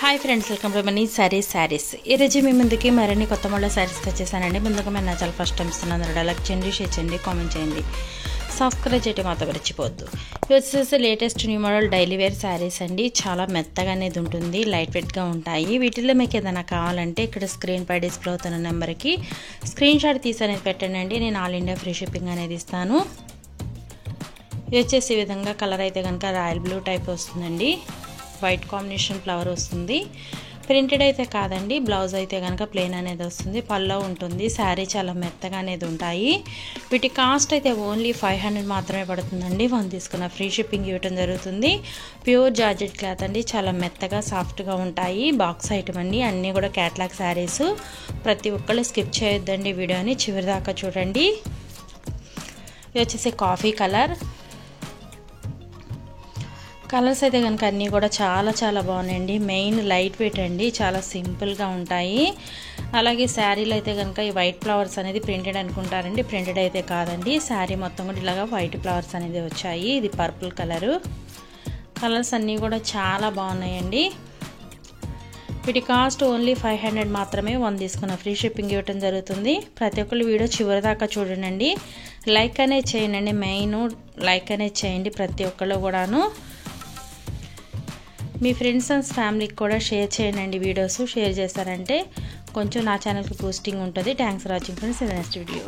Hi friends, welcome to money saris. ఈరోజు మీ ముందుకి మరిన్ని కొత్త మోడల్ శారీస్కి వచ్చేసానండి. ముందుగా మన ఛానల్ ఫస్ట్ టైం ఇస్తున్నాను, లైక్ చేయండి, షేర్ చేయండి, కామెంట్ చేయండి, సబ్స్క్రైబ్ చేయడం మాత్రం మర్చిపోవద్దు. ఇవి వచ్చేసి latest new model daily wear sarees అండి. చాలా మెత్తగా అనేది ఉంటుంది, లైట్ వెయిట్గా ఉంటాయి. వీటిల్లో మీకు ఏదైనా కావాలంటే ఇక్కడ స్క్రీన్ పై డిస్ప్లే అవుతున్న నెంబర్కి స్క్రీన్ షాట్ తీసి అనేది పెట్టండి. నేను ఆల్ ఇండియా ఫ్రీ షిప్పింగ్ అనేది ఇస్తాను. ఇది వచ్చేసి ఈ విధంగా కలర్ అయితే కనుక రాయల్ బ్లూ టైప్ వస్తుందండి. వైట్ కాంబినేషన్ ఫ్లవర్ వస్తుంది. ప్రింటెడ్ అయితే కాదండి, బ్లౌజ్ అయితే కనుక ప్లెయిన్ అనేది వస్తుంది, పల్లో ఉంటుంది. శారీ చాలా మెత్తగా అనేది ఉంటాయి. వీటి కాస్ట్ అయితే ఓన్లీ 500 మాత్రమే పడుతుందండి. మనం తీసుకున్న ఫ్రీ షిప్పింగ్ ఇవ్వడం జరుగుతుంది. ప్యూర్ జార్జెట్ క్లాత్ అండి, చాలా మెత్తగా సాఫ్ట్గా ఉంటాయి. బాక్స్ ఐటమ్ అండి, అన్నీ కూడా క్యాట్లాగ్ శారీస్. ప్రతి ఒక్కళ్ళు స్కిప్ చేయొద్దండి, వీడియోని చివరి దాకా చూడండి. ఇది వచ్చేసి కాఫీ కలర్స్ అయితే కనుక అన్నీ కూడా చాలా బాగున్నాయండి. మెయిన్ లైట్ వెయిట్ అండి, చాలా సింపుల్గా ఉంటాయి. అలాగే శారీలు అయితే కనుక ఈ వైట్ ఫ్లవర్స్ అనేది ప్రింటెడ్ అనుకుంటారండి, ప్రింటెడ్ అయితే కాదండి. శారీ మొత్తం కూడా ఇలాగా వైట్ ఫ్లవర్స్ అనేది వచ్చాయి. ఇది పర్పుల్ కలర్స్ అన్నీ కూడా చాలా బాగున్నాయండి. వీటి కాస్ట్ ఓన్లీ 500 మాత్రమే. వన్ తీసుకున్న ఫ్రీ షిప్పింగ్ ఇవ్వడం జరుగుతుంది. ప్రతి ఒక్కరు వీడియో చివరి దాకా చూడండి. లైక్ అనేది చేయండి, మెయిన్ లైక్ అనేది చేయండి ప్రతి ఒక్కళ్ళు కూడాను. మీ ఫ్రెండ్స్ అండ్ ఫ్యామిలీకి కూడా షేర్ చేయండి. వీడియోస్ షేర్ చేస్తారంటే కొంచెం నా ఛానల్కి బూస్టింగ్ ఉంటుంది. Thanks for watching friends. Next video.